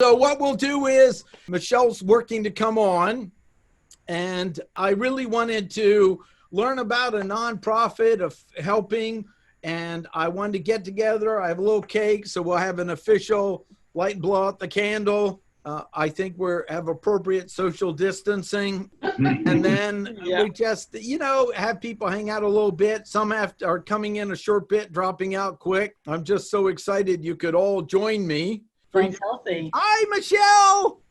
So what we'll do is Michelle's working to come on, and I really wanted to learn about a nonprofit of helping, and I wanted to get together. I have a little cake, so we'll have an official light and blow out the candle. I think have appropriate social distancing. And then we just, have people hang out a little bit. Some are coming in a short bit, dropping out quick. I'm just so excited you could all join me. Sounds healthy. Hi, Michelle.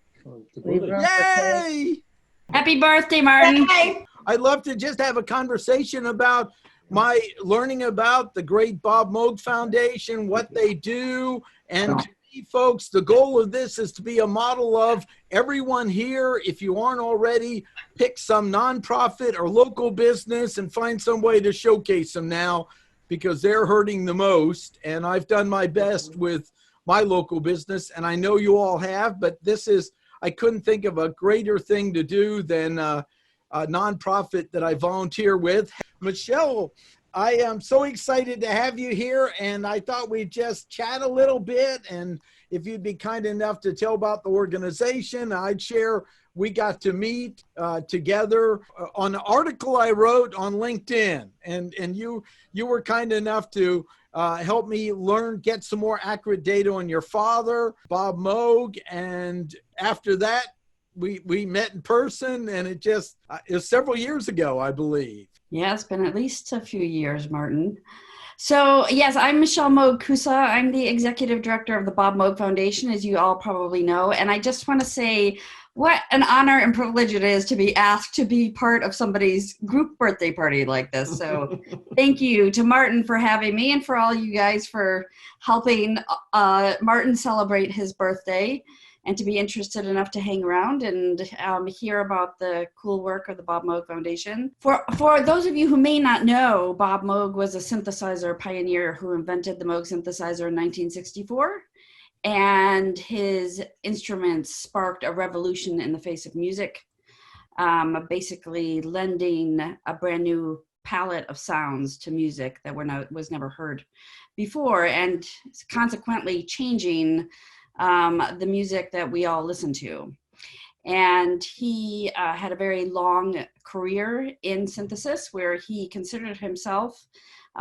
Yay! Happy birthday, Martin. Hey. I'd love to just have a conversation about my learning about the great Bob Moog Foundation, what they do. And to me, folks, the goal of this is to be a model of everyone here. If you aren't already, pick some nonprofit or local business and find some way to showcase them now, because they're hurting the most. And I've done my best with my local business, and I know you all have, but I couldn't think of a greater thing to do than a nonprofit that I volunteer with. Michelle, I am so excited to have you here, and I thought we'd just chat a little bit, and if you'd be kind enough to tell about the organization, I'd share. We got to meet together on an article I wrote on LinkedIn, and you were kind enough to help me get some more accurate data on your father, Bob Moog. And after that, we met in person, and it was several years ago, I believe. Yeah, it's been at least a few years, Martin. So yes, I'm Michelle Moog-Koussa. I'm the executive director of the Bob Moog Foundation, as you all probably know. And I just want to say what an honor and privilege it is to be asked to be part of somebody's group birthday party like this. So thank you to Martin for having me, and for all you guys for helping Martin celebrate his birthday, and to be interested enough to hang around and hear about the cool work of the Bob Moog Foundation. For those of you who may not know, Bob Moog was a synthesizer pioneer who invented the Moog synthesizer in 1964. And his instruments sparked a revolution in the face of music, basically lending a brand new palette of sounds to music that was never heard before, and consequently changing the music that we all listen to. And he had a very long career in synthesis, where he considered himself,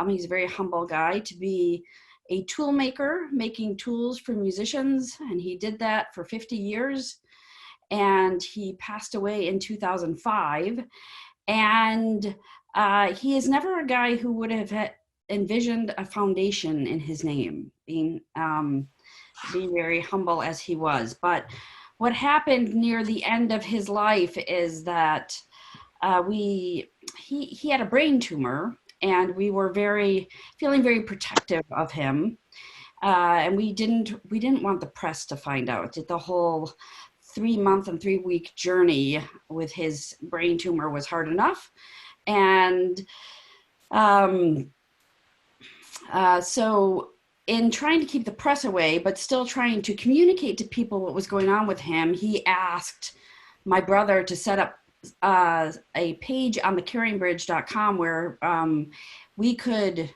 he's a very humble guy, to be a tool maker, making tools for musicians. And he did that for 50 years. And he passed away in 2005. And he is never a guy who would have envisioned a foundation in his name, being very humble as he was. But what happened near the end of his life is that he had a brain tumor, and we were feeling very protective of him, and we didn't want the press to find out. The whole 3-month and 3-week journey with his brain tumor was hard enough, and so in trying to keep the press away, but still trying to communicate to people what was going on with him, he asked my brother to set up a page on the caringbridge.com where we could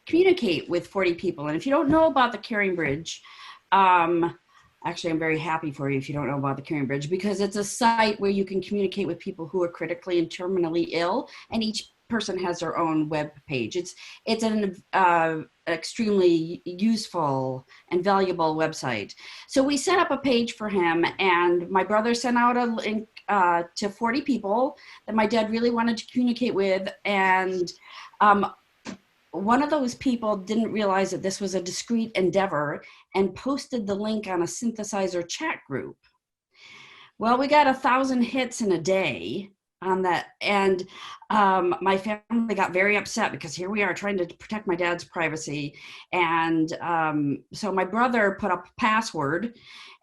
communicate with 40 people. And if you don't know about the Caring Bridge, actually, I'm very happy for you if you don't know about the Caring Bridge, because it's a site where you can communicate with people who are critically and terminally ill, and each person has their own web page. It's an extremely useful and valuable website. So we set up a page for him, and my brother sent out a link to 40 people that my dad really wanted to communicate with. And one of those people didn't realize that this was a discreet endeavor and posted the link on a synthesizer chat group. Well, we got 1,000 hits in a day on that. And my family got very upset, because here we are trying to protect my dad's privacy. And so my brother put up a password,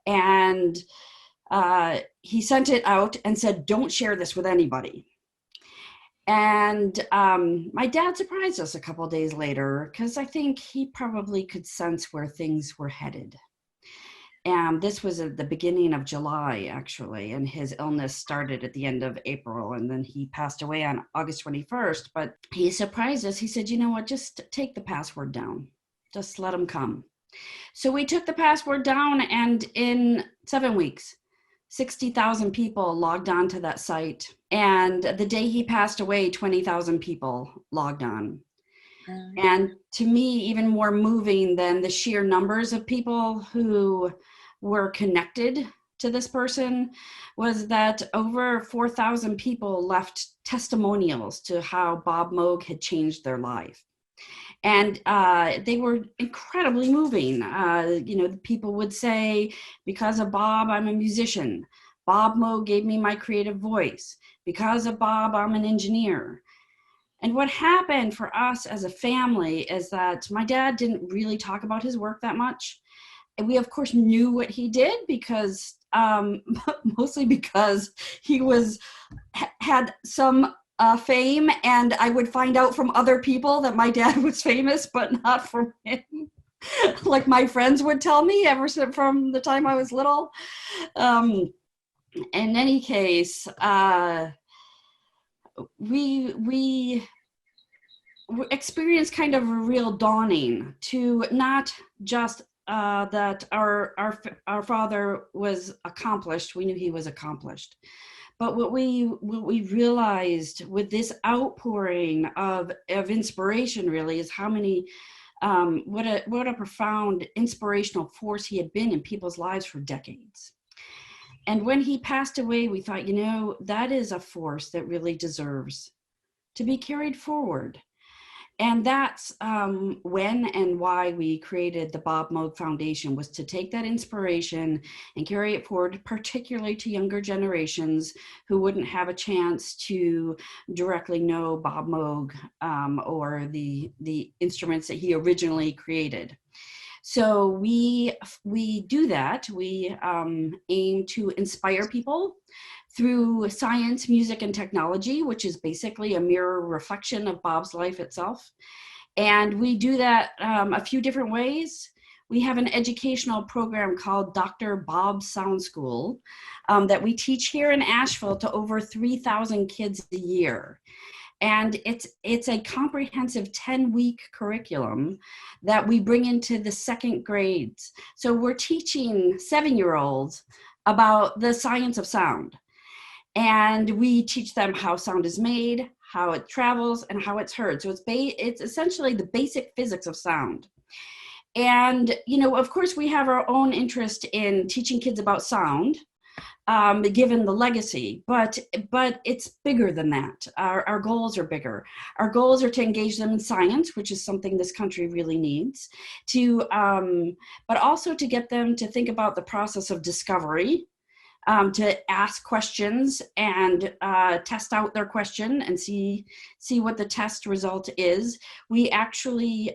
and he sent it out and said, "Don't share this with anybody." And my dad surprised us a couple of days later, because I think he probably could sense where things were headed. And this was at the beginning of July, actually, and his illness started at the end of April, and then he passed away on August 21st. But he surprised us. He said, "You know what, just take the password down. Just let him come." So we took the password down, and in 7 weeks, 60,000 people logged on to that site. And the day he passed away, 20,000 people logged on. And to me, even more moving than the sheer numbers of people who were connected to this person was that over 4,000 people left testimonials to how Bob Moog had changed their life. And they were incredibly moving. The people would say, because of Bob, I'm a musician. Bob Moog gave me my creative voice. Because of Bob, I'm an engineer. And what happened for us as a family is that my dad didn't really talk about his work that much. And we, of course, knew what he did because, mostly because he had some fame, and I would find out from other people that my dad was famous, but not from him. Like my friends would tell me ever since from the time I was little. In any case, we experienced kind of a real dawning to not just that our father was accomplished. We knew he was accomplished. But what we realized with this outpouring of inspiration really is how many, what a profound inspirational force he had been in people's lives for decades. And when he passed away, we thought, that is a force that really deserves to be carried forward. And that's when and why we created the Bob Moog Foundation, was to take that inspiration and carry it forward, particularly to younger generations who wouldn't have a chance to directly know Bob Moog or the instruments that he originally created. So we do that. We aim to inspire people through science, music, and technology, which is basically a mirror reflection of Bob's life itself. And we do that a few different ways. We have an educational program called Dr. Bob's Sound School that we teach here in Asheville to over 3,000 kids a year. And it's a comprehensive 10-week curriculum that we bring into the second grades. So we're teaching 7-year-olds about the science of sound. And we teach them how sound is made, how it travels, and how it's heard. So it's essentially the basic physics of sound. And, of course, we have our own interest in teaching kids about sound, given the legacy, but it's bigger than that. Our goals are bigger. Our goals are to engage them in science, which is something this country really needs, but also to get them to think about the process of discovery, to ask questions and test out their question and see what the test result is. We actually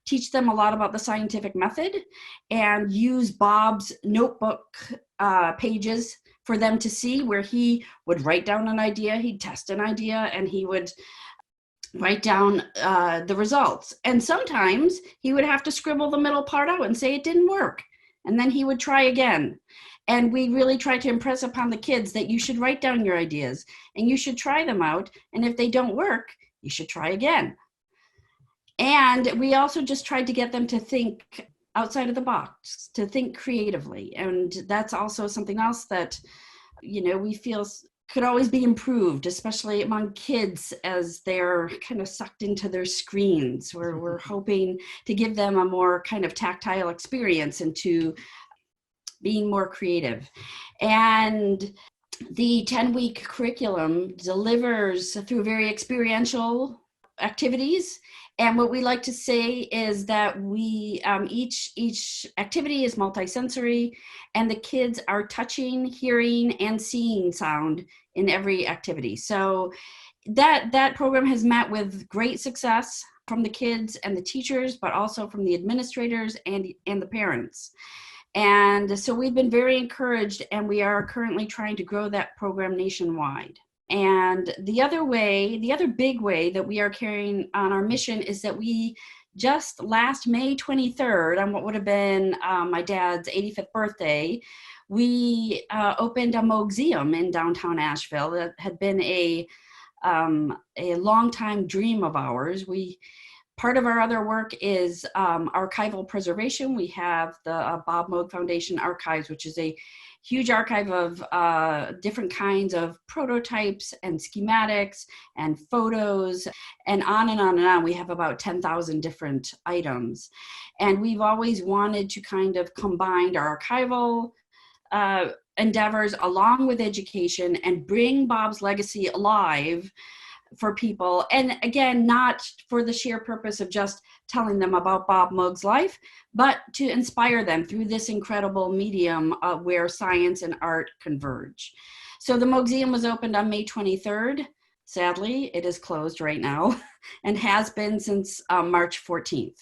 teach them a lot about the scientific method and use Bob's notebook pages for them to see, where he would write down an idea, he'd test an idea, and he would write down the results. And sometimes he would have to scribble the middle part out and say it didn't work. And then he would try again. And we really try to impress upon the kids that you should write down your ideas and you should try them out. And if they don't work, you should try again. And we also just tried to get them to think outside of the box, to think creatively. And that's also something else that, we feel could always be improved, especially among kids as they're kind of sucked into their screens, where we're hoping to give them a more kind of tactile experience into being more creative. And the 10-week curriculum delivers through very experiential activities. And what we like to say is that we each activity is multisensory, and the kids are touching, hearing, and seeing sound in every activity. So that program has met with great success from the kids and the teachers, but also from the administrators and the parents. And so we've been very encouraged, and we are currently trying to grow that program nationwide. And the other big way that we are carrying on our mission is that we just last May 23rd, on what would have been my dad's 85th birthday, we opened a Moog-Museum in downtown Asheville that had been a longtime dream of ours. We Part of our other work is archival preservation. We have the Bob Moog Foundation Archives, which is a huge archive of different kinds of prototypes and schematics and photos and on and on and on. We have about 10,000 different items. And we've always wanted to kind of combine our archival endeavors along with education and bring Bob's legacy alive for people. And again, not for the sheer purpose of just telling them about Bob Moog's life, but to inspire them through this incredible medium where science and art converge. So the Moog-Museum was opened on May 23rd. Sadly, it is closed right now and has been since March 14th.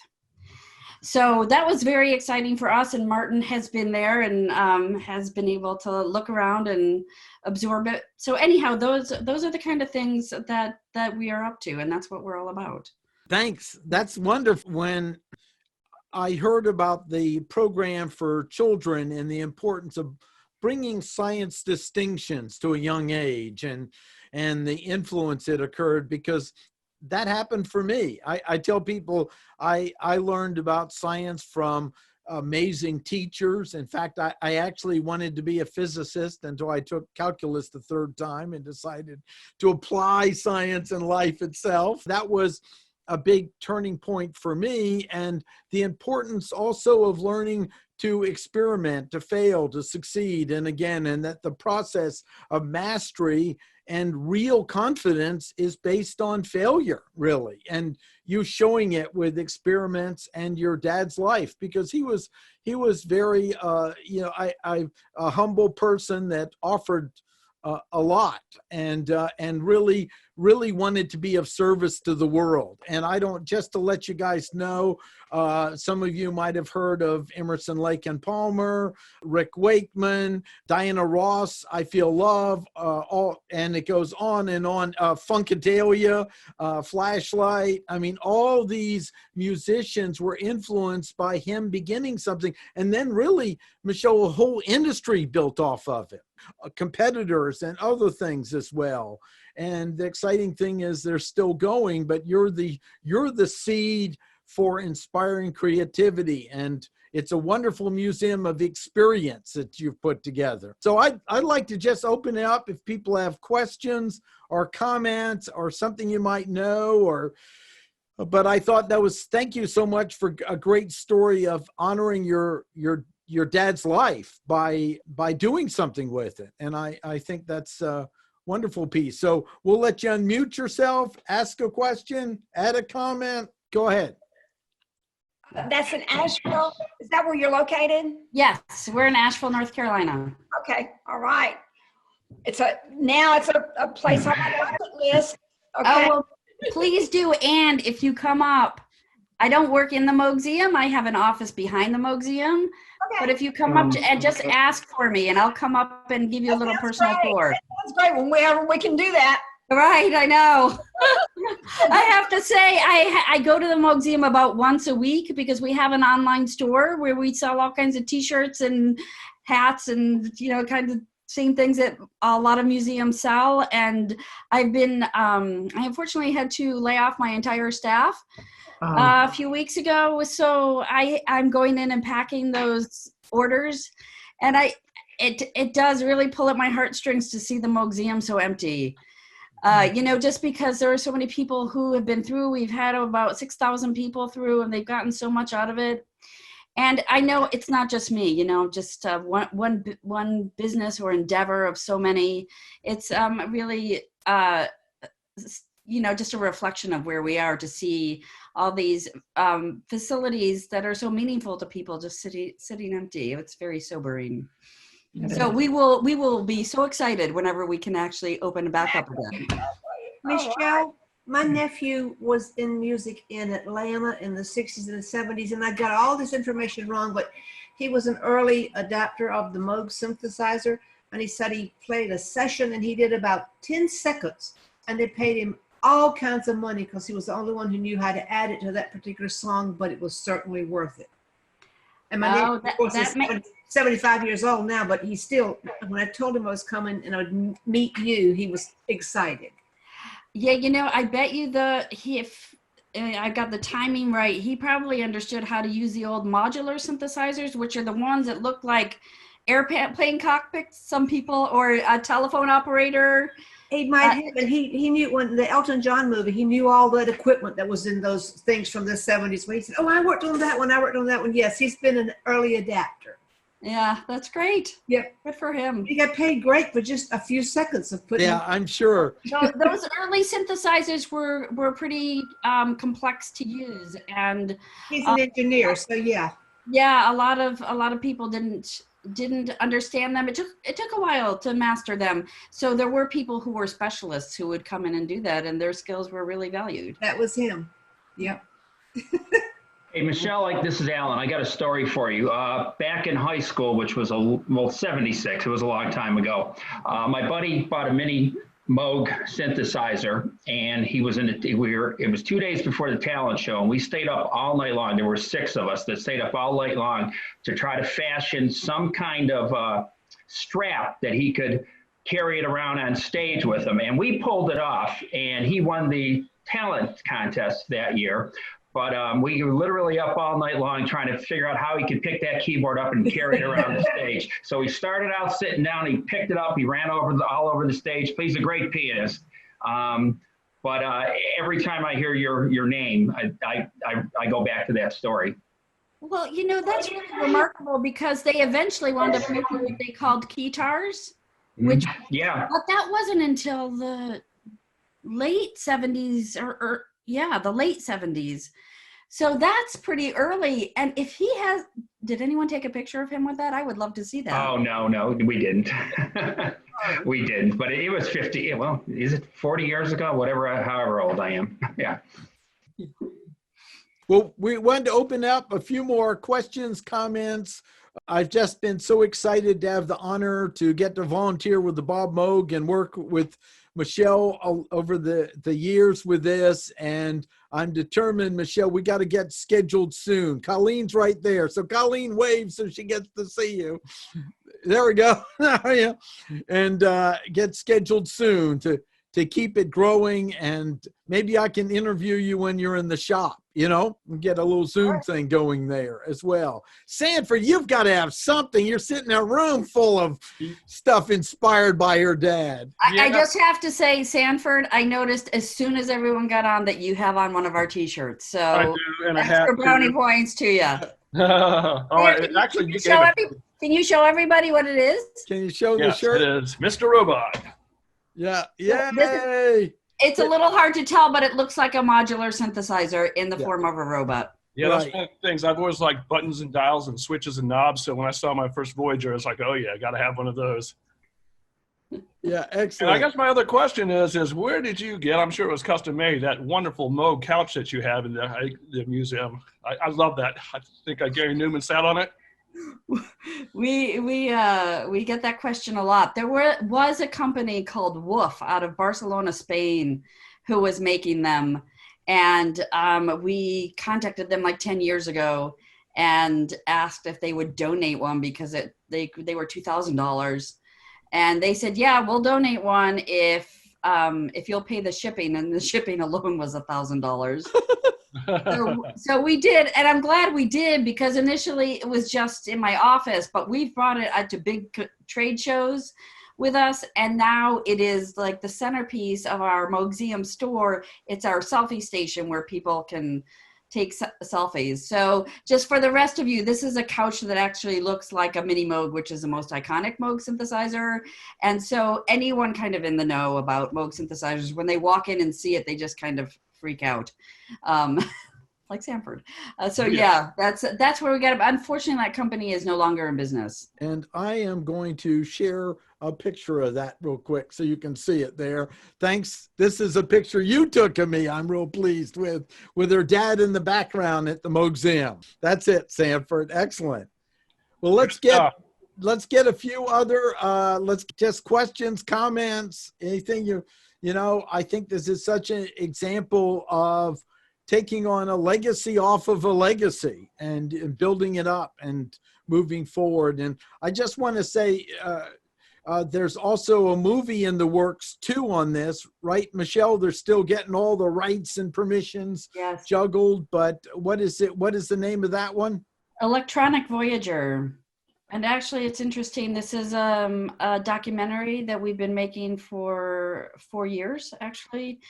So that was very exciting for us, and Martin has been there and has been able to look around and absorb it. So anyhow, those are the kind of things that we are up to, and that's what we're all about. Thanks. That's wonderful. When I heard about the program for children and the importance of bringing science distinctions to a young age and the influence it occurred, because that happened for me. I tell people I learned about science from amazing teachers. In fact, I actually wanted to be a physicist until I took calculus the third time and decided to apply science in life itself. That was a big turning point for me, and the importance also of learning to experiment, to fail, to succeed, and again, and that the process of mastery and real confidence is based on failure, really, and you showing it with experiments and your dad's life, because he was very a humble person that offered a lot and really wanted to be of service to the world. And I don't, just to let you guys know, some of you might have heard of Emerson, Lake and Palmer, Rick Wakeman, Diana Ross, I Feel Love, and it goes on and on, Funkadelic, Flashlight. I mean, all these musicians were influenced by him beginning something. And then really, Michelle, a whole industry built off of it. Competitors and other things as well. And the exciting thing is they're still going, but you're the seed for inspiring creativity. And it's a wonderful museum of experience that you've put together. So I'd like to just open it up if people have questions or comments or something you might know, but I thought thank you so much for a great story of honoring your dad's life by doing something with it. And I think that's a wonderful piece. So we'll let you unmute yourself, ask a question, add a comment. Go ahead. That's in Asheville. Is that where you're located? Yes, we're in Asheville, North Carolina. Okay, all right. It's a place on my bucket list. Okay. Oh, well, please do. And if you come up, I don't work in the Moog-Museum. I have an office behind the Moog-Museum. Okay. But if you come up and just ask for me, and I'll come up and give you a little personal tour. That's great. Whenever we can do that. Right, I know. I have to say, I go to the Moog-Museum about once a week because we have an online store where we sell all kinds of T-shirts and hats and kinds of same things that a lot of museums sell. And I've been, I unfortunately had to lay off my entire staff a few weeks ago. So I'm going in and packing those orders, and it does really pull at my heartstrings to see the Moog-Museum so empty. Just because there are so many people who have been through. We've had about 6,000 people through, and they've gotten so much out of it. And I know it's not just me, just one business or endeavor of so many. It's really, just a reflection of where we are, to see all these facilities that are so meaningful to people just sitting empty. It's very sobering. So we will be so excited whenever we can actually open back up again. Michelle, my nephew was in music in Atlanta in the 60s and the 70s, and I got all this information wrong, but he was an early adapter of the Moog synthesizer, and he said he played a session and he did about 10 seconds, and they paid him all kinds of money because he was the only one who knew how to add it to that particular song, but it was certainly worth it. And my nephew, of course, is 75 years old now, but he still, when I told him I was coming and I would meet you, he was excited. Yeah, I bet you I got the timing right, he probably understood how to use the old modular synthesizers, which are the ones that look like airplane cockpits, some people, or a telephone operator. He might have, and he knew when the Elton John movie, he knew all that equipment that was in those things from the 70s. Where he said, "Oh, I worked on that one. I worked on that one." Yes, he's been an early adapter. Yeah, that's great. Yep. Good for him. He got paid great for just a few seconds of putting. Yeah, I'm sure. So those early synthesizers were pretty complex to use, and He's an engineer, so yeah. yeah, a lot of people didn't understand them. It took a while to master them. So there were people who were specialists who would come in and do that, and their skills were really valued. That was him. Yep. Hey, Michelle, this is Alan. I got a story for you. Back in high school, which was 76, it was a long time ago. My buddy bought a mini Moog synthesizer, and he was it was 2 days before the talent show, and we stayed up all night long. There were 6 of us that stayed up all night long to try to fashion some kind of strap that he could carry it around on stage with him. And we pulled it off, and he won the talent contest that year. But we were literally up all night long trying to figure out how he could pick that keyboard up and carry it around the stage. So he started out sitting down, he picked it up, he ran all over the stage. He's a great pianist. But every time I hear your name, I go back to that story. Well, that's really remarkable, because they eventually wound up making what they called keytars, which yeah, but that wasn't until the late 70s or the late 70s. So that's pretty early. And if did anyone take a picture of him with that? I would love to see that. Oh, no, we didn't. We didn't, but it was 50, well, is it 40 years ago? However old I am. Yeah. Well, we wanted to open up a few more questions, comments. I've just been so excited to have the honor to get to volunteer with the Bob Moog and work with Michelle over the years with this. And I'm determined, Michelle, we got to get scheduled soon. Colleen's right there. So Colleen waves so she gets to see you. There we go. Yeah. And get scheduled soon to keep it growing. And maybe I can interview you when you're in the shop, and get a little Zoom thing going there as well. Sanford, you've got to have something. You're sitting in a room full of stuff inspired by your dad. I just have to say, Sanford, I noticed as soon as everyone got on that you have on one of our t-shirts. So I do, and extra brownie points to you. Actually, can you show everybody what it is? Can you show the yes, shirt? it is Mr. Robot. Yeah. Yay. It's a little hard to tell, but it looks like a modular synthesizer in the form of a robot. Yeah, that's one of the things. I've always liked buttons and dials and switches and knobs. So when I saw my first Voyager, I was like, oh, yeah, I got to have one of those. Yeah, excellent. And I guess my other question is where did you get, I'm sure it was custom made, that wonderful Moog couch that you have in the museum? I love that. I think Gary Newman sat on it. We get that question a lot. There was a company called Woof out of Barcelona, Spain, who was making them, and we contacted them like 10 years ago and asked if they would donate one, because they were $2,000, and they said, yeah, we'll donate one if you'll pay the shipping, and the shipping alone was $1,000. So we did, and I'm glad we did, because initially it was just in my office, but we've brought it to big trade shows with us, and now it is like the centerpiece of our Moog-Museum store. It's our selfie station where people can take selfies. So just for the rest of you, this is a couch that actually looks like a mini Moog, which is the most iconic Moog synthesizer. And so anyone kind of in the know about Moog synthesizers, when they walk in and see it, they just kind of freak out, like Sanford. So yeah, that's where we got it. Unfortunately, that company is no longer in business. And I am going to share a picture of that real quick so you can see it there. Thanks. This is a picture you took of me. I'm real pleased with her dad in the background at the Moog-Museum. That's it, Sanford. Excellent. Well, let's get a few other just questions, comments, anything I think this is such an example of taking on a legacy off of a legacy and building it up and moving forward. And I just want to say, There's also a movie in the works too on this, right, Michelle? They're still getting all the rights and permissions Yes. juggled, but what is it? What is the name of that one? Electronic Voyager. And actually, it's interesting. This is a documentary that we've been making for 4 years, actually.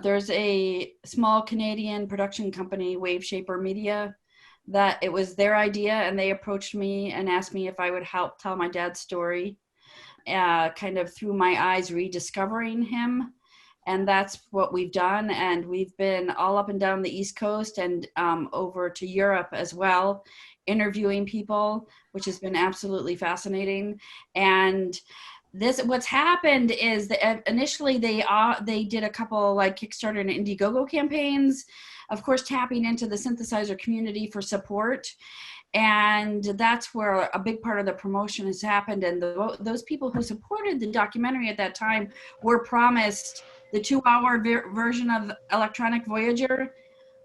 There's a small Canadian production company, Wave Shaper Media, that it was their idea, and they approached me and asked me if I would help tell my dad's story, kind of through my eyes, rediscovering him. And that's what we've done. And we've been all up and down the East Coast and over to Europe as well, interviewing people, which has been absolutely fascinating. And what's happened is that initially they did a couple like Kickstarter and Indiegogo campaigns, of course, tapping into the synthesizer community for support. And that's where a big part of the promotion has happened. And those people who supported the documentary at that time were promised the 2-hour version of Electronic Voyager,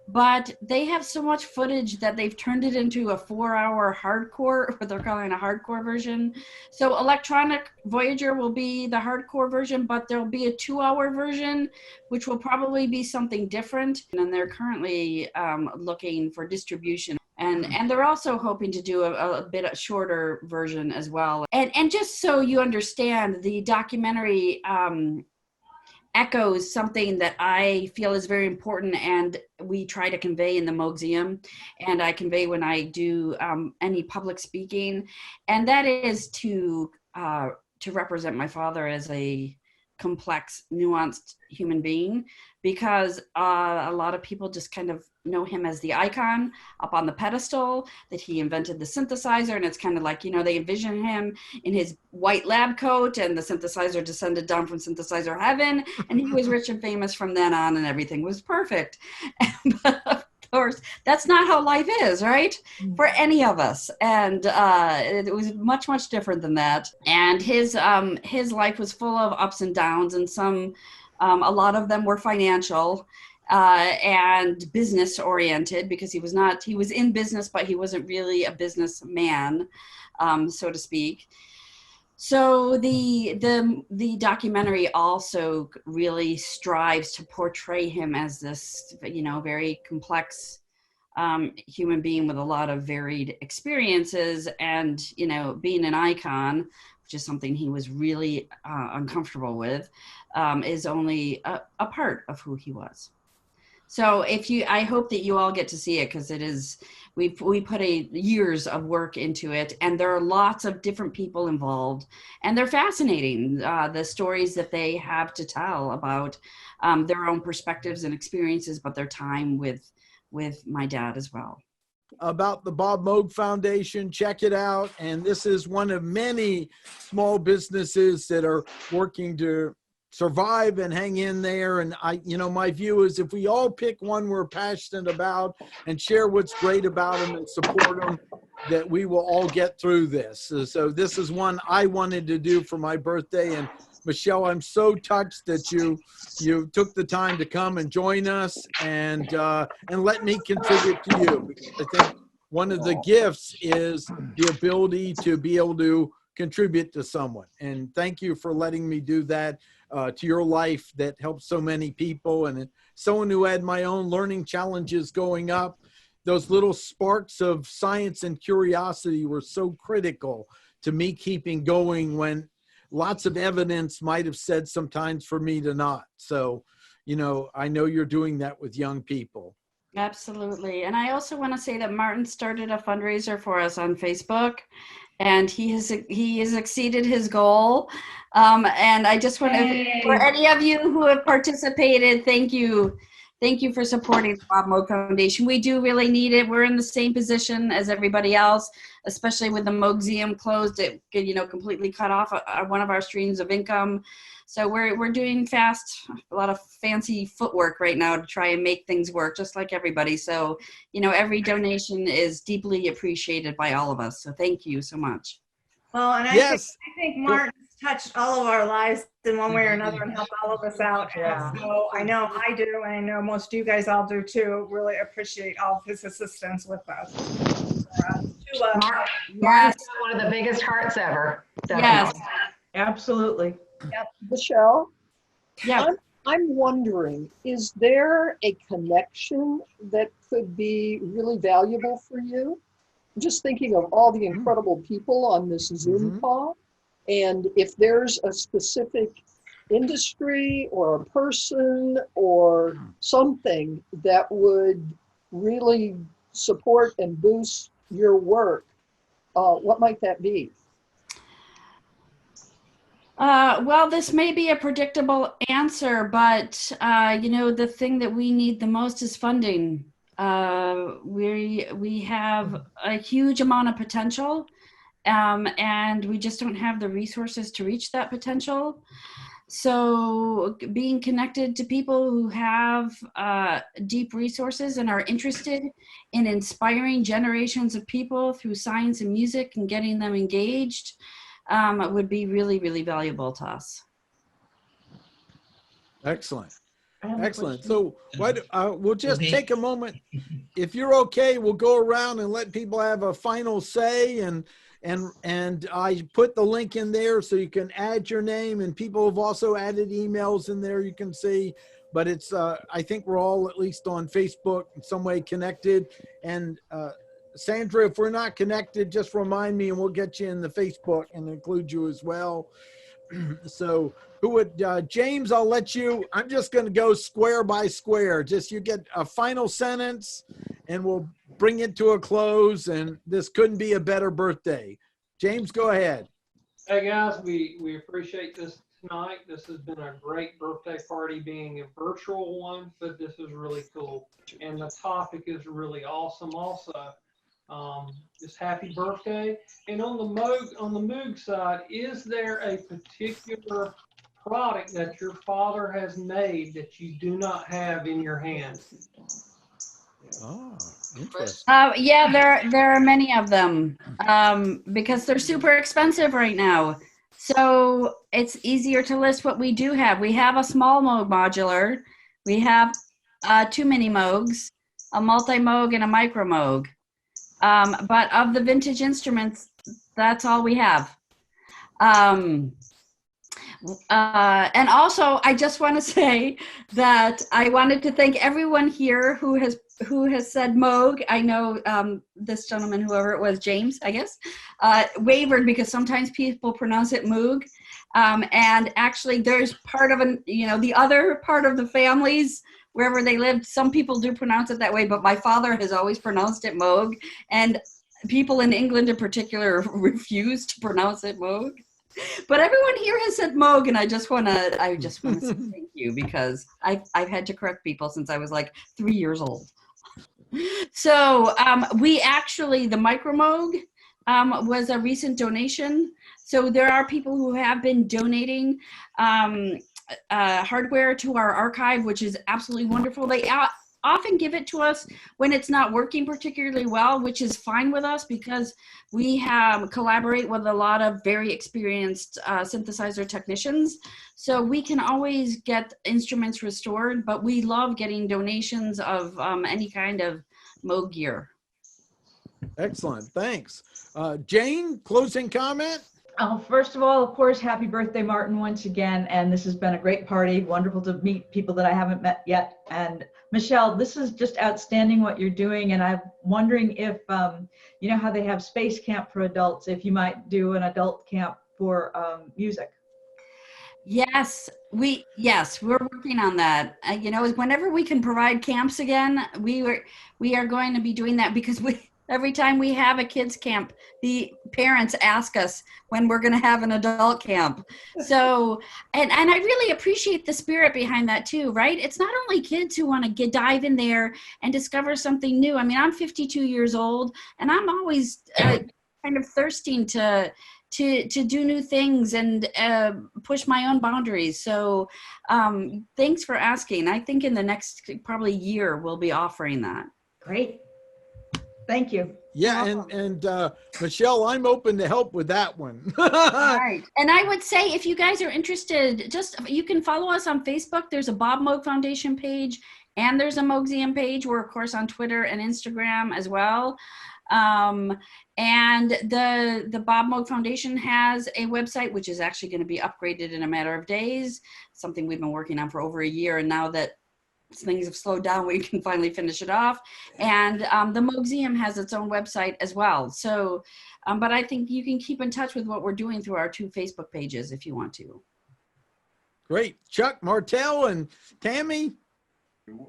but they have so much footage that they've turned it into a 4-hour hardcore, what they're calling a hardcore version. So Electronic Voyager will be the hardcore version, but there'll be a 2-hour version, which will probably be something different. And they're currently looking for distribution. And they're also hoping to do a bit shorter version as well. And just so you understand, the documentary echoes something that I feel is very important, and we try to convey in the Moog-Museum, and I convey when I do any public speaking, and that is to represent my father as a complex, nuanced human being, because a lot of people just kind of know him as the icon up on the pedestal, that he invented the synthesizer, and it's kind of like, they envision him in his white lab coat, and the synthesizer descended down from synthesizer heaven, and he was rich and famous from then on, and everything was perfect. But of course, that's not how life is, right? For any of us. And it was much, much different than that. And his life was full of ups and downs, and a lot of them were financial and business oriented, because he was in business, but he wasn't really a businessman, so to speak. So the documentary also really strives to portray him as this, very complex human being with a lot of varied experiences, and, being an icon, which is something he was really uncomfortable with, is only a part of who he was. So I hope that you all get to see it, because it is, we put years of work into it, and there are lots of different people involved, and they're fascinating, the stories that they have to tell about their own perspectives and experiences, but their time with my dad as well. About the Bob Moog Foundation, check it out. And this is one of many small businesses that are working to survive and hang in there. And my view is, if we all pick one we're passionate about and share what's great about them and support them, that we will all get through this. So this is one I wanted to do for my birthday. And Michelle, I'm so touched that you took the time to come and join us and let me contribute to you. Because I think one of the gifts is the ability to be able to contribute to someone. And thank you for letting me do that to your life that helps so many people. And someone who had my own learning challenges going up, those little sparks of science and curiosity were so critical to me keeping going when lots of evidence might have said sometimes for me to not. So, I know you're doing that with young people. Absolutely. And I also want to say that Martin started a fundraiser for us on Facebook, and he has exceeded his goal. And I just want to, for any of you who have participated, thank you. Thank you for supporting the Bob Moog Foundation. We do really need it. We're in the same position as everybody else, especially with the Moog-Museum closed. It completely cut off one of our streams of income. So we're doing a lot of fancy footwork right now to try and make things work, just like everybody. So, every donation is deeply appreciated by all of us. So thank you so much. Well, and I think Martin's touched all of our lives in one way or another and helped all of us out. Yeah. So I know I do, and I know most of you guys all do too. Really appreciate all of his assistance with us. Martin's one of the biggest hearts ever. Definitely. Yes. Absolutely. Michelle, Yeah. I'm wondering, is there a connection that could be really valuable for you? I'm just thinking of all the incredible people on this Zoom call, and if there's a specific industry or a person or something that would really support and boost your work, what might that be? Well, this may be a predictable answer, but you know, the thing that we need the most is funding. We have a huge amount of potential, and we just don't have the resources to reach that potential. So being connected to people who have deep resources and are interested in inspiring generations of people through science and music and getting them engaged would be really, really valuable to us. Excellent. Excellent. So we'll just take a moment. If you're okay, we'll go around and let people have a final say, and I put the link in there so you can add your name, and people have also added emails in there, you can see, but it's I think we're all at least on Facebook in some way connected. And Sandra, if we're not connected, just remind me and we'll get you in the Facebook and include you as well. So who would, James, I'll let you, I'm just going to go square by square. Just you get a final sentence and we'll bring it to a close, and this couldn't be a better birthday. James, go ahead. Hey guys, we appreciate this tonight. This has been a great birthday party, being a virtual one, but this is really cool. And the topic is really awesome also. Just happy birthday. And on the Moog side, is there a particular product that your father has made that you do not have in your hands? Oh, interesting. Yeah, there are many of them because they're super expensive right now. So it's easier to list what we do have. We have a small Moog modular. We have 2 mini Moogs, a multi-Moog, and a micro Moog. But of the vintage instruments, that's all we have. And also, I just want to say that I wanted to thank everyone here who has said Moog. I know this gentleman, whoever it was, James, I guess, wavered because sometimes people pronounce it Moog. And actually, there's part of the other part of the families, wherever they lived, some people do pronounce it that way, but my father has always pronounced it Moog, and people in England in particular refuse to pronounce it Moog. But everyone here has said Moog, and I just want to say thank you, because I've had to correct people since I was like 3 years old. So the micro Moog was a recent donation. So there are people who have been donating hardware to our archive, which is absolutely wonderful. They often give it to us when it's not working particularly well, which is fine with us because we collaborate with a lot of very experienced synthesizer technicians. So we can always get instruments restored, but we love getting donations of any kind of Moog gear. Excellent. Thanks. Jane, closing comment? First of all, of course, happy birthday, Martin, once again. And this has been a great party. Wonderful to meet people that I haven't met yet. And Michelle, this is just outstanding what you're doing. And I'm wondering if, you know how they have space camp for adults, if you might do an adult camp for music. Yes, we're working on that. Whenever we can provide camps again, we are going to be doing that, because every time we have a kids camp, the parents ask us when we're going to have an adult camp. So, and I really appreciate the spirit behind that too, right? It's not only kids who want to dive in there and discover something new. I mean, I'm 52 years old, and I'm always kind of thirsting to do new things and push my own boundaries. So thanks for asking. I think in the next probably year, we'll be offering that. Great. Thank you. Yeah, and Michelle, I'm open to help with that one. All right. And I would say, if you guys are interested, you can follow us on Facebook. There's a Bob Moog Foundation page, and there's a Moogseum page. We're, of course, on Twitter and Instagram as well. And the Bob Moog Foundation has a website, which is actually going to be upgraded in a matter of days, something we've been working on for over a year. And now that things have slowed down, we can finally finish it off. And the Moog-Museum has its own website as well. So, but I think you can keep in touch with what we're doing through our 2 Facebook pages if you want to. Great. Chuck, Martell, and Tammy.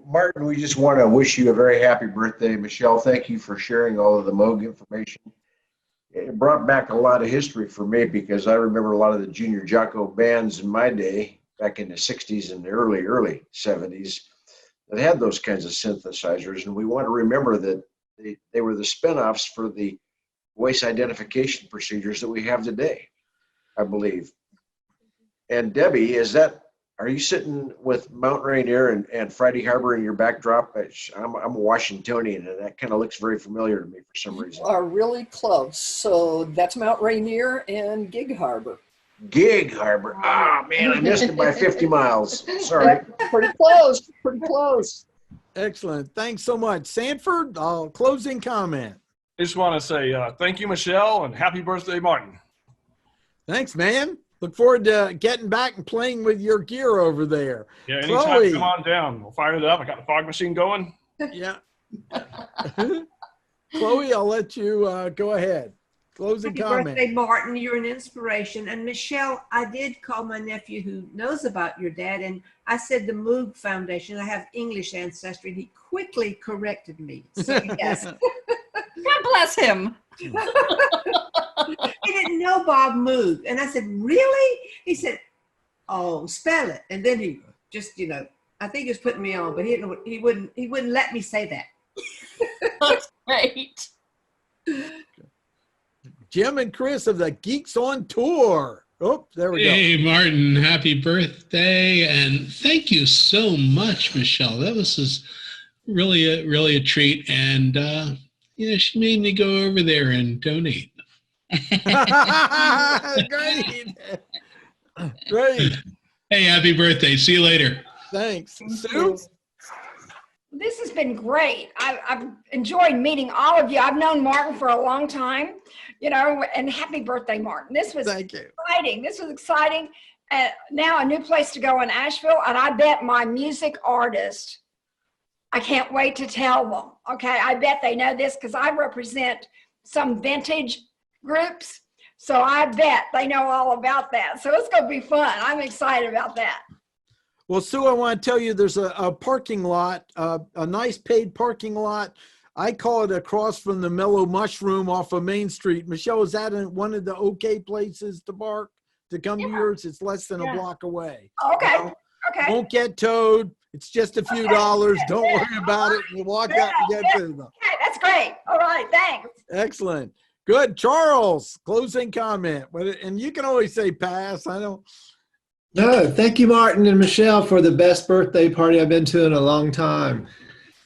Martin, we just want to wish you a very happy birthday. Michelle, thank you for sharing all of the Moog information. It brought back a lot of history for me because I remember a lot of the junior Jocko bands in my day, back in the 60s and the early 70s, that had those kinds of synthesizers. And we want to remember that they were the spinoffs for the voice identification procedures that we have today, I believe. And Debbie, are you sitting with Mount Rainier and Friday Harbor in your backdrop? I'm a Washingtonian, and that kind of looks very familiar to me for some reason. Are really close. So that's Mount Rainier and Gig Harbor. Gig Harbor. Ah, man, I missed it by 50 miles. Sorry. Pretty close. Pretty close. Excellent. Thanks so much. Sanford, closing comment. I just want to say thank you, Michelle, and happy birthday, Martin. Thanks, man. Look forward to getting back and playing with your gear over there. Yeah, anytime, Chloe. come on down. We'll fire it up. I got the fog machine going. Yeah. Chloe, I'll let you go ahead. Closing Happy comment. birthday, Martin. You're an inspiration. And Michelle, I did call my nephew who knows about your dad, and I said the Moog Foundation. I have English ancestry, and he quickly corrected me. So yes. God bless him. He didn't know Bob Moog. And I said, really? He said, oh, spell it. And then he just, I think he was putting me on, but he wouldn't let me say that. That's great. Jim and Chris of the Geeks on Tour. Oh, there we go. Hey, Martin, happy birthday. And thank you so much, Michelle. That was really a treat. And, she made me go over there and donate. Great. Great. Hey, happy birthday. See you later. Thanks. Sue? This has been great. I've enjoyed meeting all of you. I've known Martin for a long time, and happy birthday, Martin. This was exciting. This was exciting. And now a new place to go in Asheville, and I bet my music artist, I can't wait to tell them. Okay, I bet they know this because I represent some vintage groups. So I bet they know all about that. So it's going to be fun. I'm excited about that. Well, Sue, I want to tell you there's a parking lot, a nice paid parking lot. I call it across from the Mellow Mushroom off of Main Street. Michelle, is that one of the okay places to park to come to yours? It's less than a block away. Okay. Okay. Won't get towed. It's just a few dollars. Don't worry about it. You walk out and get to them. Okay, that's great. All right, thanks. Excellent. Good. Charles, closing comment. And you can always say pass. I don't. No, thank you, Martin and Michelle, for the best birthday party I've been to in a long time.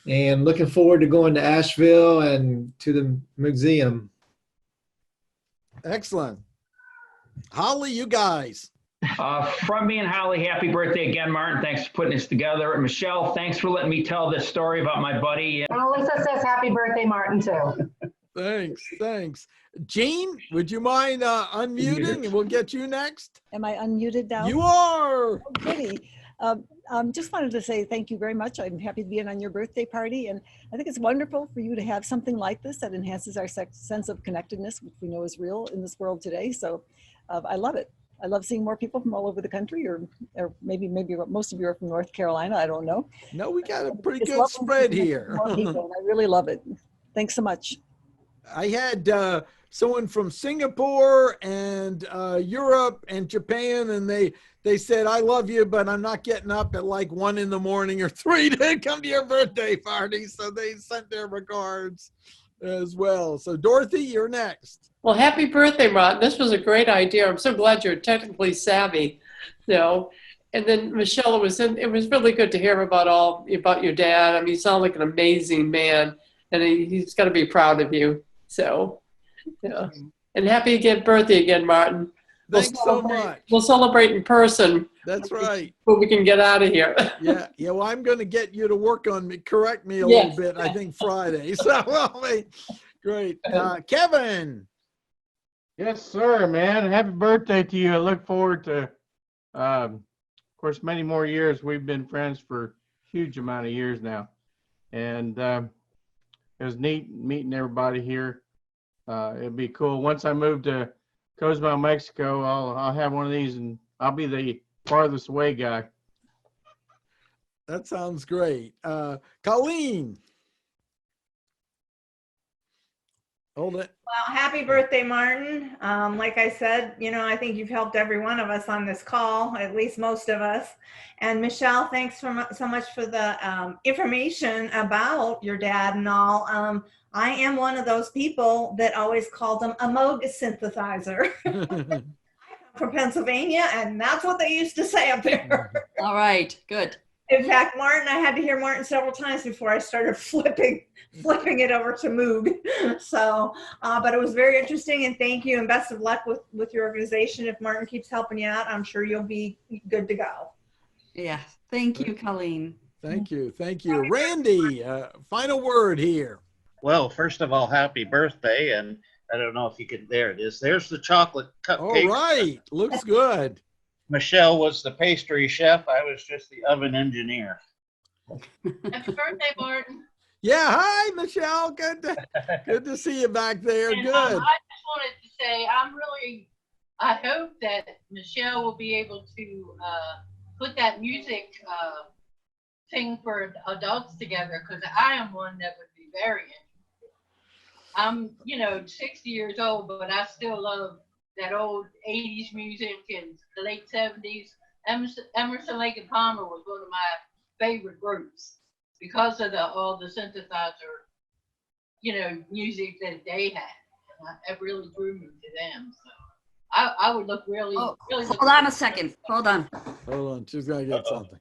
And looking forward to going to Asheville and to the museum. Excellent. Holly, you guys. From me and Holly, happy birthday again, Martin. Thanks for putting this together. And Michelle, thanks for letting me tell this story about my buddy. Alyssa says happy birthday, Martin, too. Thanks. Jean, would you mind unmuting and we'll get you next? Am I unmuted now? You are. Oh, goody. Just wanted to say thank you very much. I'm happy to be in on your birthday party. And I think it's wonderful for you to have something like this that enhances our sense of connectedness, which we know is real in this world today. So I love it. I love seeing more people from all over the country, or maybe most of you are from North Carolina. I don't know. No, we got a pretty good spread here. More people, I really love it. Thanks so much. I had someone from Singapore and Europe and Japan, and they said, I love you, but I'm not getting up at like 1 in the morning or 3 to come to your birthday party. So they sent their regards as well. So Dorothy, you're next. Well, happy birthday, Martin. This was a great idea. I'm so glad you're technically savvy. And then Michelle, it was really good to hear about your dad. I mean, you sound like an amazing man, and he's got to be proud of you. So, and happy birthday again, Martin. Thanks so much. We'll celebrate in person. That's right. But we can get out of here. Yeah. Well, I'm going to get you to work on me, correct me a little bit, I think Friday. So, Great. Kevin. Yes, sir, man. Happy birthday to you. I look forward to, of course, many more years. We've been friends for a huge amount of years now. And it was neat meeting everybody here. It'd be cool. Once I move to Cozumel, Mexico, I'll have one of these, and I'll be the farthest away guy. That sounds great. Colleen. Hold it. Well, happy birthday, Martin. Like I said, I think you've helped every one of us on this call, at least most of us. And Michelle, thanks so much for the information about your dad and all. I am one of those people that always called him a Moog synthesizer. I'm from Pennsylvania, and that's what they used to say up there. All right, good. In fact, Martin, I had to hear Martin several times before I started flipping it over to Moog. So, but it was very interesting, and thank you, and best of luck with your organization. If Martin keeps helping you out, I'm sure you'll be good to go. Yeah, thank you, Colleen. Thank you. Randy, final word here. Well, first of all, happy birthday, and I don't know if you can, there it is. There's the chocolate cupcake. All right, looks good. Michelle was the pastry chef. I was just the oven engineer. Happy birthday, Martin. Yeah, hi, Michelle. Good to see you back there. And, Good. I just wanted to say, I hope that Michelle will be able to put that music thing for adults together, because I am one that would be very interested. I'm, 60 years old, but I still love that old 80s music and the late 70s. Emerson, Lake and Palmer was one of my favorite groups because of all the synthesizer, music that they had. It really drew me to them. So I would look really. Hold on a second. Hold on. She's gonna get something.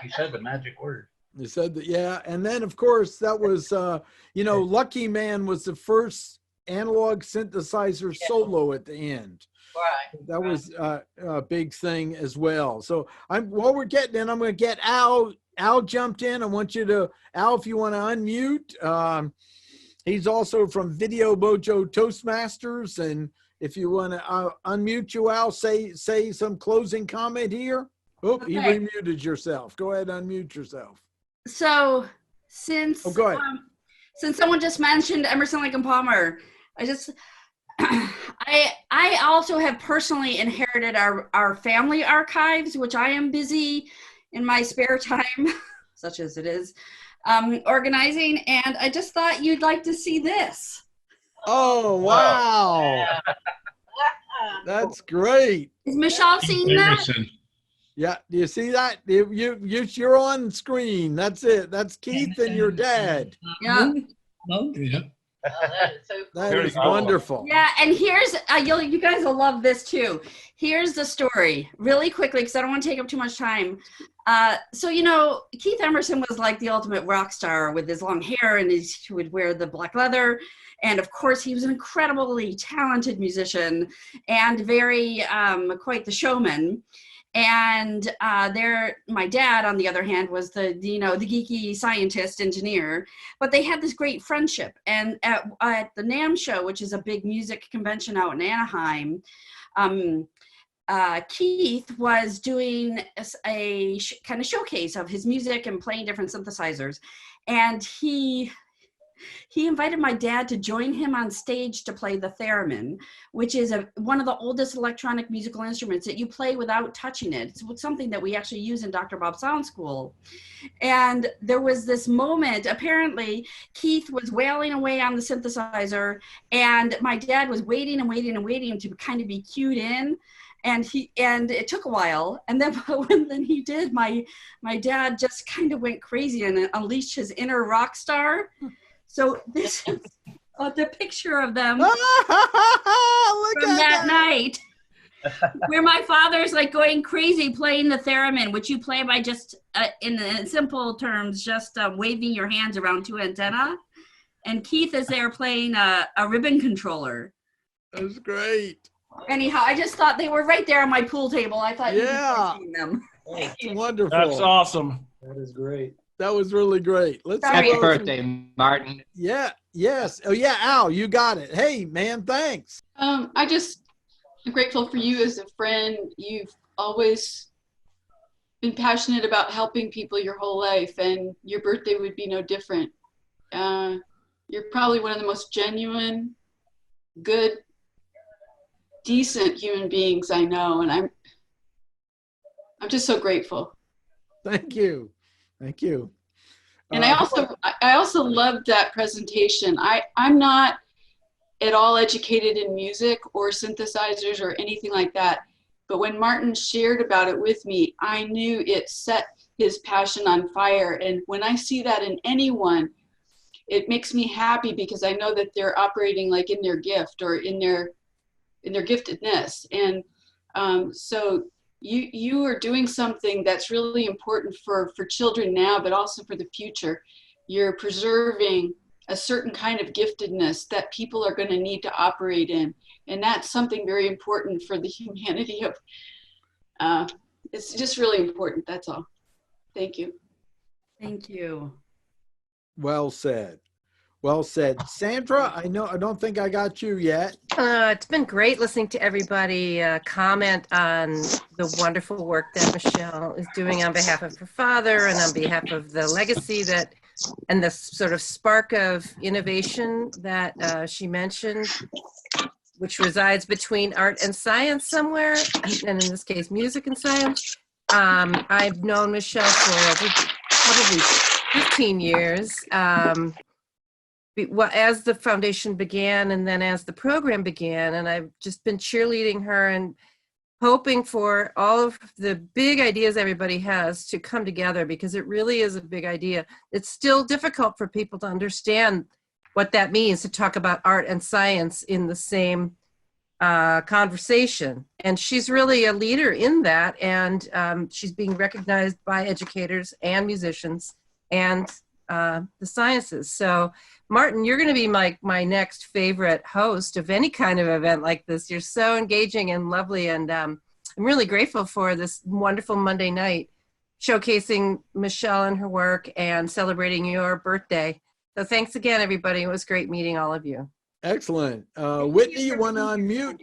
You said the magic word. You said that, yeah. And then, of course, that was, Lucky Man was the first analog synthesizer solo at the end. Right. That was a big thing as well. So while we're getting in, I'm going to get Al. Al jumped in. I want you to, Al, if you want to unmute. He's also from Video Mojo Toastmasters. And if you want to unmute you, Al, say some closing comment here. Oh, okay. You remuted yourself. Go ahead, unmute yourself. So since someone just mentioned Emerson, Lake and Palmer, I also have personally inherited our family archives, which I am busy in my spare time, such as it is, organizing. And I just thought you'd like to see this. Oh, wow. That's great. Is Michelle seeing that? Yeah, do you see that? You're on screen. That's it. That's Keith and your dad. Yeah. Yeah. That is wonderful. Yeah, and here's, you guys will love this too. Here's the story, really quickly, because I don't want to take up too much time. So, Keith Emerson was like the ultimate rock star with his long hair, and he would wear the black leather. And of course, he was an incredibly talented musician and very, quite the showman. And my dad, on the other hand, was the geeky scientist engineer, but they had this great friendship. And at the NAMM show, which is a big music convention out in Anaheim, Keith was doing a kind of showcase of his music and playing different synthesizers. And he invited my dad to join him on stage to play the theremin, which is one of the oldest electronic musical instruments that you play without touching it. It's something that we actually use in Dr. Bob's Sound School. And there was this moment, apparently Keith was wailing away on the synthesizer, and my dad was waiting and waiting and waiting to kind of be cued in. And it took a while, and then when he did, my dad just kind of went crazy and unleashed his inner rock star. So this is the picture of them from that night, where my father's like going crazy playing the theremin, which you play by just, in simple terms, just waving your hands around two antennae. And Keith is there playing a ribbon controller. That's great. Anyhow, I just thought they were right there on my pool table. I thought you could see them. That's wonderful. That's awesome. That is great. That was really great. Happy birthday, Martin. Yeah. Yes. Oh yeah, Al, you got it. Hey man, thanks. I'm grateful for you as a friend. You've always been passionate about helping people your whole life, and your birthday would be no different. You're probably one of the most genuine, good, decent human beings I know, and I'm just so grateful. Thank you. Thank you. And I also loved that presentation. I'm not at all educated in music or synthesizers or anything like that. But when Martin shared about it with me, I knew it set his passion on fire. And when I see that in anyone, it makes me happy because I know that they're operating like in their gift or in their giftedness. And so you are doing something that's really important for children now, but also for the future. You're preserving a certain kind of giftedness that people are going to need to operate in. And that's something very important for the humanity of, it's just really important. That's all. Thank you. Thank you. Well said. Well said. Sandra, I don't think I got you yet. It's been great listening to everybody comment on the wonderful work that Michelle is doing on behalf of her father and on behalf of the legacy that and the sort of spark of innovation that she mentioned, which resides between art and science somewhere, and in this case, music and science. I've known Michelle for probably 15 years. Well, as the foundation began and then as the program began, and I've just been cheerleading her and hoping for all of the big ideas everybody has to come together, because it really is a big idea. It's still difficult for people to understand what that means to talk about art and science in the same conversation. And she's really a leader in that, and she's being recognized by educators and musicians and the sciences. So Martin, you're going to be my next favorite host of any kind of event like this. You're so engaging and lovely, and I'm really grateful for this wonderful Monday night showcasing Michelle and her work and celebrating your birthday. So thanks again, everybody. It was great meeting all of you. Excellent. Whitney, you went on mute.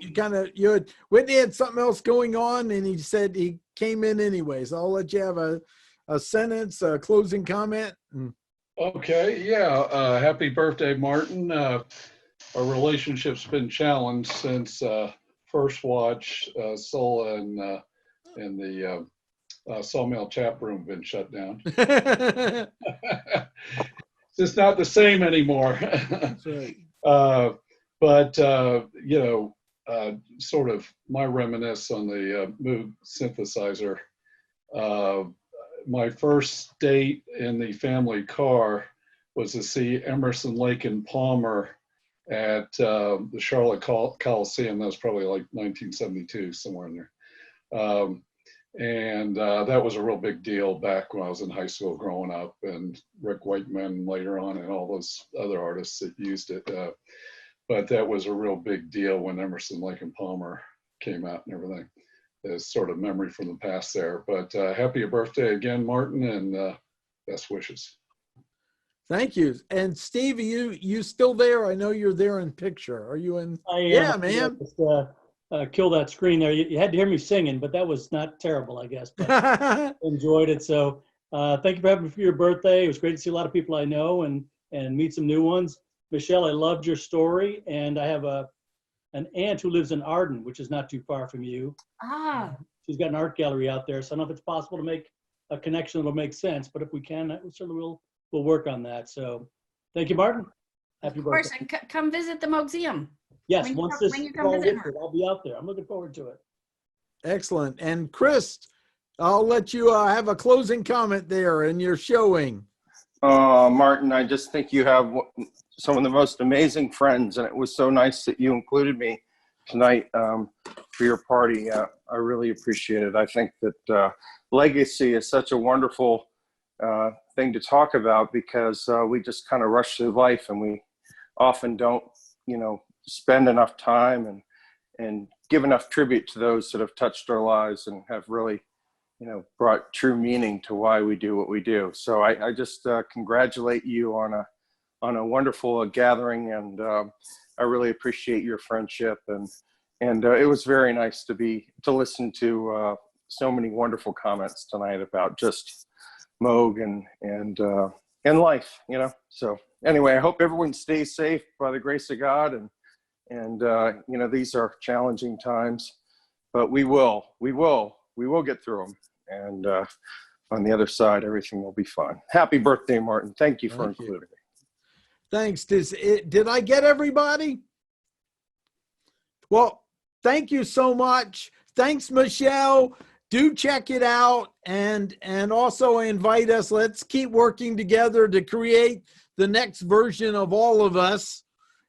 Whitney had something else going on, and he said he came in anyways. I'll let you have a sentence, a closing comment. Okay, yeah. Happy birthday, Martin. Our relationship's been challenged since First Watch, Sola, and the Sawmill Chap Room been shut down. It's not the same anymore. That's right. But sort of my reminisce on the Moog synthesizer. My first date in the family car was to see Emerson, Lake and Palmer at the Charlotte Coliseum. That was probably like 1972, somewhere in there. And that was a real big deal back when I was in high school growing up, and Rick Wakeman later on and all those other artists that used it. But that was a real big deal when Emerson, Lake and Palmer came out and everything. There's sort of memory from the past there. But happy birthday again, Martin, and best wishes. Thank you. And Steve, you still there? I know you're there in picture. Are you in? I am. Yeah, man. Just, kill that screen there. You had to hear me singing, but that was not terrible, I guess. But enjoyed it. So thank you for having me for your birthday. It was great to see a lot of people I know and meet some new ones. Michelle, I loved your story, and I have an aunt who lives in Arden, which is not too far from you. She's got an art gallery out there, so I don't know if it's possible to make a connection that'll make sense, but if we can, we certainly we'll work on that. So thank you, Martin. Happy birthday. Of course, and come visit the Museum. Yes, once this is all lifted, I'll be out there. I'm looking forward to it. Excellent. And Chris, I'll let you have a closing comment there in your showing. Martin, I just think you have some of the most amazing friends, and it was so nice that you included me tonight for your party. I really appreciate it. I think that legacy is such a wonderful thing to talk about, because we just kind of rush through life, and we often don't, spend enough time and give enough tribute to those that have touched our lives and have really, brought true meaning to why we do what we do. So I just congratulate you on on a wonderful gathering, and I really appreciate your friendship, and it was very nice to listen to so many wonderful comments tonight about just Moog and life, you know. So anyway, I hope everyone stays safe by the grace of God, and you know, these are challenging times, but we will get through them, and on the other side, everything will be fine. Happy birthday, Martin. Thank you for including me. Thanks. Did I get everybody? Well, thank you so much. Thanks, Michelle. Do check it out, and also invite us. Let's keep working together to create the next version of all of us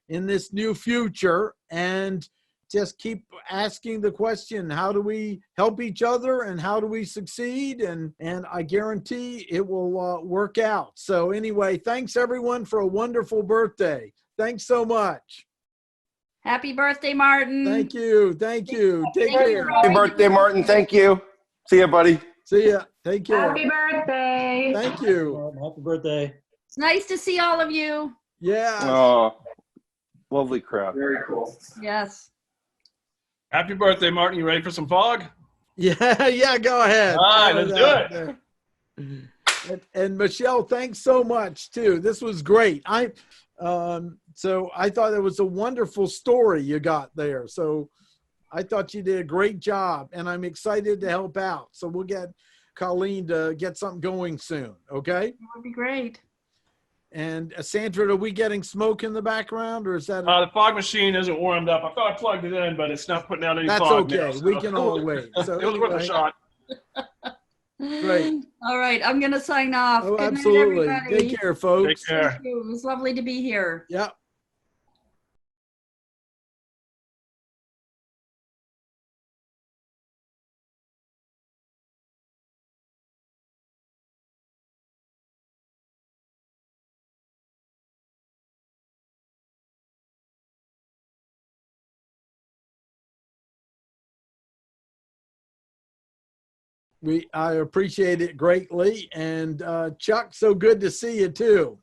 in this new future, and just keep asking the question, how do we help each other and how do we succeed? And I guarantee it will work out. So anyway, thanks everyone for a wonderful birthday. Thanks so much. Happy birthday, Martin. Thank you. Thank you. Take care. Happy birthday, Martin. Thank you. See ya, buddy. See ya. Take care. Happy birthday. Thank you. Happy birthday. It's nice to see all of you. Yeah. Oh, lovely crowd. Very cool. Yes. Happy birthday, Martin. You ready for some fog? Yeah, go ahead. All right, let's do it. And Michelle, thanks so much too. This was great. So I thought it was a wonderful story you got there. So I thought you did a great job, and I'm excited to help out. So we'll get Colleen to get something going soon. Okay. That would be great. And Sandra, are we getting smoke in the background, or is that? The fog machine isn't warmed up. I thought I plugged it in, but it's not putting out any That's fog. okay. Now, We can all wait. So it was worth a shot. Great. All right, I'm going to sign off. Oh, Good absolutely. night, everybody. Take care, folks. Take care. Thank you. It was lovely to be here. Yep. I appreciate it greatly. And Chuck, so good to see you too.